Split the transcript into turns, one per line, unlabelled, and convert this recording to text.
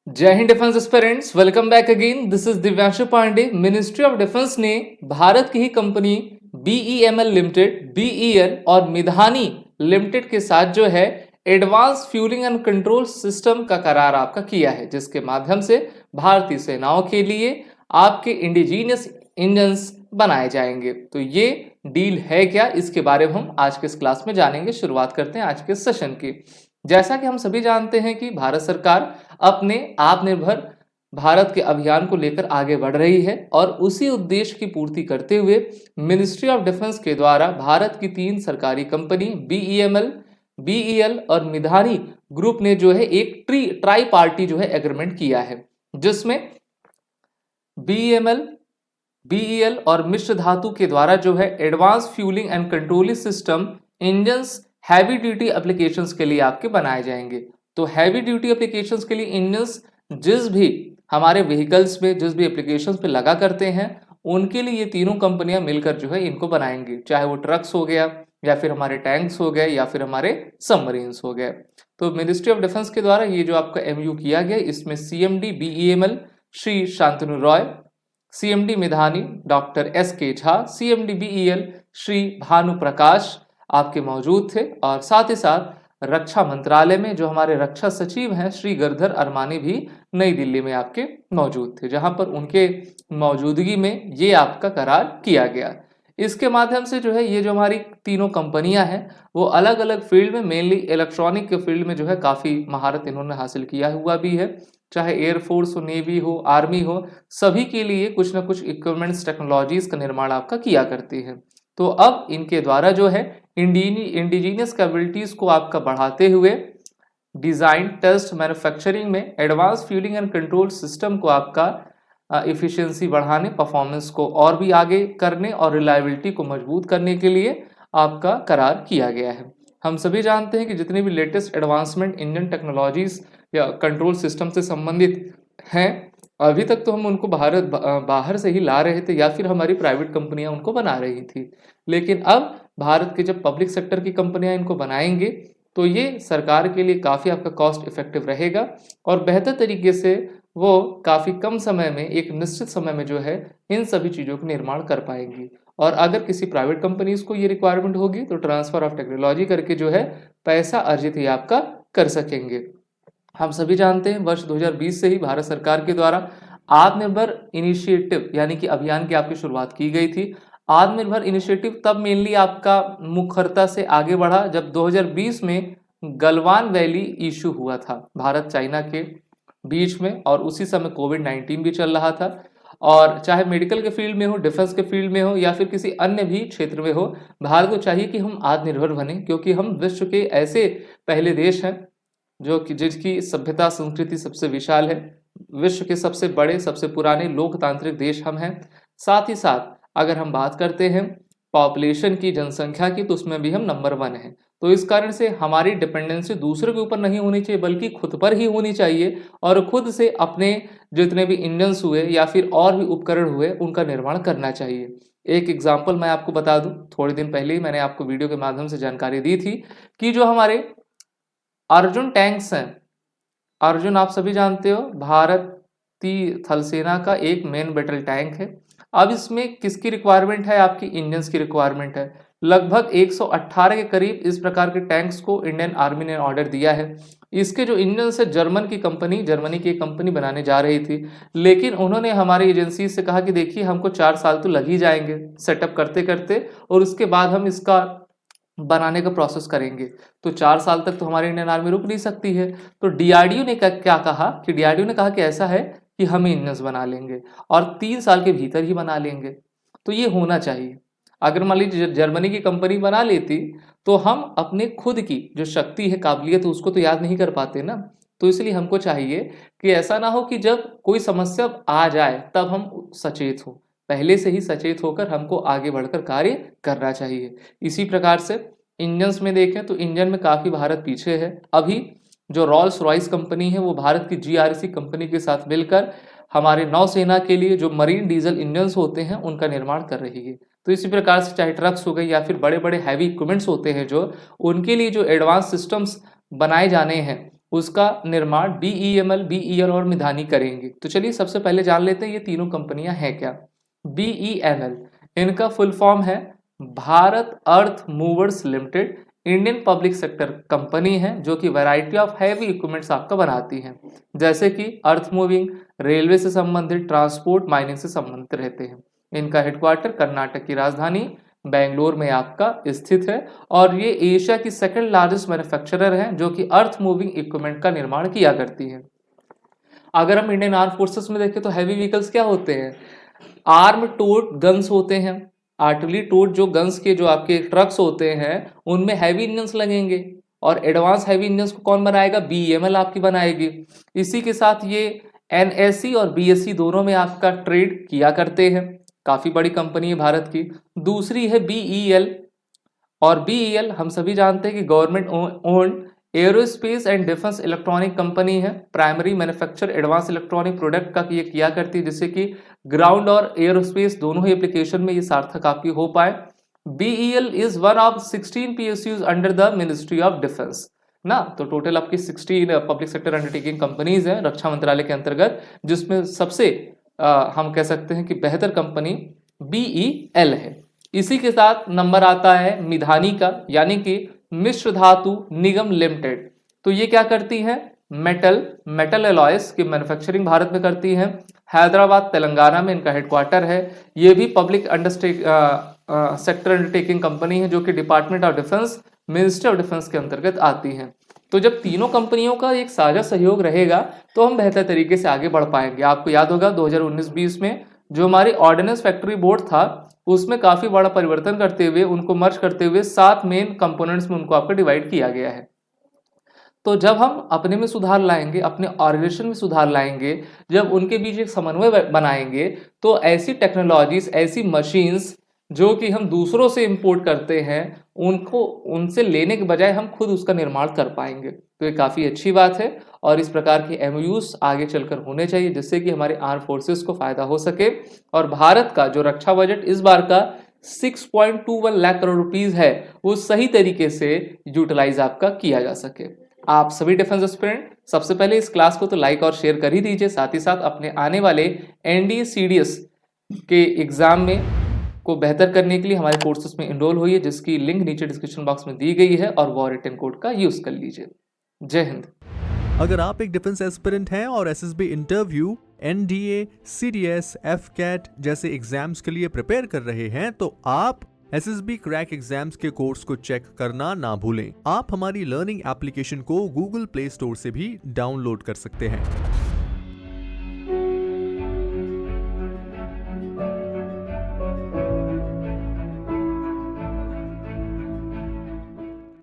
जय Hind defence aspirants, welcome back again. This is Divyanshu Pandey. Ministry of defence ने भारत की ही कंपनी बीईएमएल लिमिटेड, बीईएल और मिधानी लिमिटेड के साथ जो है advance fuelling and control system का करार आपका किया है, जिसके माध्यम से भारतीय सेनाओं के लिए आपके इंडिजीनियस इंजन्स बनाए जाएंगे। तो ये डील है क्या, इसके बारे में हम आज के इस क्लास में जानेंगे। शुरुआत करते हैं आज के सेशन की। जैसा कि हम सभी जानते हैं कि भारत सरकार अपने आत्मनिर्भर भारत के अभियान को लेकर आगे बढ़ रही है और उसी उद्देश्य की पूर्ति करते हुए मिनिस्ट्री ऑफ डिफेंस के द्वारा भारत की 3 सरकारी कंपनी बीईएमएल, बीईएल और मिधानी ग्रुप ने जो है एक ट्राई पार्टी जो है एग्रीमेंट किया है, जिसमें बीईएमएल, बीईएल और मिश्र धातु के द्वारा जो है advance fuelling and controlling system engines heavy duty applications के लिए आपके बनाए जाएंगे। तो हैवी ड्यूटी एप्लीकेशंस के लिए इंजन्स जिस भी हमारे व्हीकल्स में, जिस भी एप्लीकेशंस पे लगा करते हैं, उनके लिए ये तीनों कंपनियां मिलकर जो है इनको बनाएंगी, चाहे वो ट्रक्स हो गया या फिर हमारे टैंक्स हो गए या फिर हमारे सबमरीन्स हो गए। तो मिनिस्ट्री ऑफ डिफेंस के द्वारा ये जो आपका एमयू किया गया, इसमें CMD BEML Shri Shantanu Roy, CMD Midhani doctor S के झा, सीएमडी बीईएल श्री भानु प्रकाश आपके मौजूद थे और साथ ही साथ रक्षा मंत्रालय में जो हमारे रक्षा सचिव हैं श्री गिरधर अरमानी भी नई दिल्ली में आपके मौजूद थे, जहां पर उनके मौजूदगी में ये आपका करार किया गया। इसके माध्यम से जो है ये जो हमारी तीनों कंपनियां हैं वो अलग अलग फील्ड में, मेनली इलेक्ट्रॉनिक के फील्ड में जो है काफ़ी महारत इन्होंने हासिल किया हुआ भी है। चाहे एयरफोर्स हो, नेवी हो, आर्मी हो, सभी के लिए कुछ ना कुछ इक्विपमेंट्स, टेक्नोलॉजीज का निर्माण आपका किया करती है। तो अब इनके द्वारा जो है इंडिजीनियस कैपेबिलिटीज को आपका बढ़ाते हुए डिजाइन, टेस्ट, मैन्युफैक्चरिंग में advance fuelling and control system को आपका इफिशिएंसी बढ़ाने, परफॉर्मेंस को और भी आगे करने और रिलायबिलिटी को मजबूत करने के लिए आपका करार किया गया है। हम सभी जानते हैं कि जितने भी लेटेस्ट एडवांसमेंट इंजन टेक्नोलॉजीज या कंट्रोल सिस्टम से संबंधित हैं, अभी तक तो हम उनको बाहर से ही ला रहे थे या फिर हमारी प्राइवेट कंपनियां उनको बना रही थी, लेकिन अब भारत के जब पब्लिक सेक्टर की कंपनियां इनको बनाएंगे तो ये सरकार के लिए काफ़ी आपका कॉस्ट इफेक्टिव रहेगा और बेहतर तरीके से वो काफ़ी कम समय में, एक निश्चित समय में जो है इन सभी चीज़ों का निर्माण कर पाएंगी। और अगर किसी प्राइवेट कंपनीज को ये रिक्वायरमेंट होगी तो ट्रांसफर ऑफ टेक्नोलॉजी करके जो है पैसा अर्जित ही आपका कर सकेंगे। हम सभी जानते हैं वर्ष 2020 से ही भारत सरकार के द्वारा आत्मनिर्भर इनिशिएटिव यानी कि अभियान की आपकी शुरुआत की गई थी। आत्मनिर्भर इनिशिएटिव तब मेनली आपका मुखरता से आगे बढ़ा जब 2020 में गलवान वैली इशू हुआ था भारत चाइना के बीच में, और उसी समय कोविड-19 भी चल रहा था। और चाहे मेडिकल के फील्ड में हो, डिफेंस के फील्ड में हो या फिर किसी अन्य भी क्षेत्र में हो, भारत को चाहिए कि हम आत्मनिर्भर बने, क्योंकि हम विश्व के ऐसे पहले देश हैं जो कि जिसकी सभ्यता, संस्कृति सबसे विशाल है। विश्व के सबसे बड़े, सबसे पुराने लोकतांत्रिक देश हम हैं। साथ ही साथ अगर हम बात करते हैं पॉपुलेशन की, जनसंख्या की, तो उसमें भी हम नंबर 1 हैं। तो इस कारण से हमारी डिपेंडेंसी दूसरों के ऊपर नहीं होनी चाहिए, बल्कि खुद पर ही होनी चाहिए और खुद से अपने जितने भी इंजन्स हुए या फिर और भी उपकरण हुए उनका निर्माण करना चाहिए। एक एग्जाम्पल मैं आपको बता दूं, थोड़े दिन पहले ही मैंने आपको वीडियो के माध्यम से जानकारी दी थी कि जो हमारे अर्जुन टैंक्स हैं, अर्जुन आप सभी जानते हो भारतीय थल सेना का एक मेन बैटल टैंक है। अब इसमें किसकी रिक्वायरमेंट है? आपकी इंजन्स की रिक्वायरमेंट है। लगभग 118 के करीब इस प्रकार के टैंक्स को इंडियन आर्मी ने ऑर्डर दिया है। इसके जो इंजन है जर्मनी की एक कंपनी बनाने जा रही थी, लेकिन उन्होंने हमारी एजेंसी से कहा कि देखिए हमको 4 साल तो लग ही जाएंगे सेटअप करते करते, और उसके बाद हम इसका बनाने का प्रोसेस करेंगे। तो 4 साल तक तो हमारी इंडियन आर्मी रुक नहीं सकती है। तो डीआरडीओ ने क्या कहा कि डीआरडीओ ने कहा कि ऐसा है कि हम इंजन्स बना लेंगे और 3 साल के भीतर ही बना लेंगे। तो ये होना चाहिए। अगर मान लीजिए जर्मनी की कंपनी बना लेती तो हम अपने खुद की जो शक्ति है, काबिलियत है, उसको तो याद नहीं कर पाते ना। तो इसलिए हमको चाहिए कि ऐसा ना हो कि जब कोई समस्या आ जाए तब हम सचेत हो, पहले से ही सचेत होकर हमको आगे बढ़कर कार्य करना चाहिए। इसी प्रकार से इंजन्स में देखें तो इंजन में काफ़ी भारत पीछे है। अभी जो रॉल्स रॉयस कंपनी है वो भारत की जीआरसी कंपनी के साथ मिलकर हमारे नौसेना के लिए जो मरीन डीजल इंजन्स होते हैं उनका निर्माण कर रही है। तो इसी प्रकार से चाहे ट्रक्स हो गए या फिर बड़े बड़े हैवी इक्विपमेंट्स होते हैं जो उनके लिए जो एडवांस सिस्टम्स बनाए जाने हैं उसका निर्माण BEML, BEL और मिधानी करेंगे। तो चलिए सबसे पहले जान लेते हैं ये तीनों कंपनियां हैं क्या। BEML, इनका फुल फॉर्म है Bharat earth movers limited, Indian public sector company है जो कि वैरायटी ऑफ हैवी इक्विपमेंट्स आपका बनाती है, जैसे कि अर्थ मूविंग, रेलवे से संबंधित, ट्रांसपोर्ट, माइनिंग से संबंधित रहते हैं। इनका हेडक्वार्टर कर्नाटक की राजधानी बेंगलोर में आपका स्थित है और ये एशिया की सेकंड लार्जेस्ट मैन्युफैक्चरर है जो कि अर्थ मूविंग इक्विपमेंट का निर्माण किया करती है। अगर हम इंडियन आर्म फोर्सेस में देखें तो हैवी व्हीकल्स क्या होते हैं, आर्म टोड गन्स होते हैं, आर्टिलरी टोड जो गन्स के जो आपके ट्रक्स होते हैं उनमें हैवी इंजन्स लगेंगे और एडवांस हैवी इंजन्स को कौन बनाएगा, BEML आपकी बनाएगी। इसी के साथ ये NSE और BSE दोनों में आपका ट्रेड किया करते हैं, काफी बड़ी कंपनी है भारत की। दूसरी है BEL, और BEL हम सभी जानते हैं कि government owned aerospace and defence electronic company है, primary manufacture advance electronic product का ये किया करती है जिससे कि ग्राउंड और एरोस्पेस दोनों ही एप्लीकेशन में ये सार्थक आपकी हो पाए। BEL is one of 16 PSUs under the ministry of defence ना। तो टोटल आपकी 16 पब्लिक सेक्टर अंडरटेकिंग कंपनीज हैं रक्षा मंत्रालय के अंतर्गत, जिसमें सबसे हम कह सकते हैं कि बेहतर कंपनी BEL है। इसी के साथ नंबर आता है मिधानी का, यानी कि मिश्र धातु निगम लिमिटेड। तो ये क्या करती है, मेटल एलॉयस की मैन्युफैक्चरिंग भारत में करती है, हैदराबाद तेलंगाना में इनका हेडक्वार्टर है। ये भी पब्लिक सेक्टर अंडरटेकिंग कंपनी है जो कि department of defence, ministry of defence के अंतर्गत आती है। तो जब तीनों कंपनियों का एक साझा सहयोग रहेगा तो हम बेहतर तरीके से आगे बढ़ पाएंगे। आपको याद होगा 2019-20 में जो हमारी ऑर्डिनेंस फैक्ट्री बोर्ड था उसमें काफी बड़ा परिवर्तन करते हुए उनको मर्ज करते हुए 7 मेन कंपोनेंट्स में उनको आपको डिवाइड किया गया है। तो जब हम अपने में सुधार लाएंगे, अपने ऑर्गेनाइजेशन में सुधार लाएंगे, जब उनके बीच एक समन्वय बनाएंगे तो ऐसी टेक्नोलॉजीज, ऐसी मशीन्स जो कि हम दूसरों से इंपोर्ट करते हैं उनको उनसे लेने के बजाय हम खुद उसका निर्माण कर पाएंगे। तो ये काफ़ी अच्छी बात है और इस प्रकार के MOUs आगे चलकर होने चाहिए जिससे कि हमारे आर्म फोर्सेस को फायदा हो सके और भारत का जो रक्षा बजट इस बार का 6.21 लाख करोड़ रुपीस है वो सही तरीके से यूटिलाइज आपका किया जा सके। आप सभी डिफेंस एस्पिरेंट सबसे पहले इस क्लास को तो लाइक और शेयर कर ही दीजिए, साथ ही साथ अपने आने वाले NDA CDS के एग्जाम में को बेहतर करने के लिए हमारे कोर्सेज में इनरोल होइए जिसकी लिंक नीचे डिस्क्रिप्शन बॉक्स में दी गई है और वो रिटन कोड का यूज कर लीजिए। जय हिंद।
अगर आप एक डिफेंस एस्पिरेंट हैं और SSB interview, NDA, CDS, FCAT जैसे एग्जाम्स के लिए प्रिपेयर कर रहे हैं तो आप SSB क्रैक एग्जाम्स के कोर्स को चेक करना ना भूलें। आप हमारी लर्निंग एप्लीकेशन को Google Play Store से भी डाउनलोड कर सकते हैं।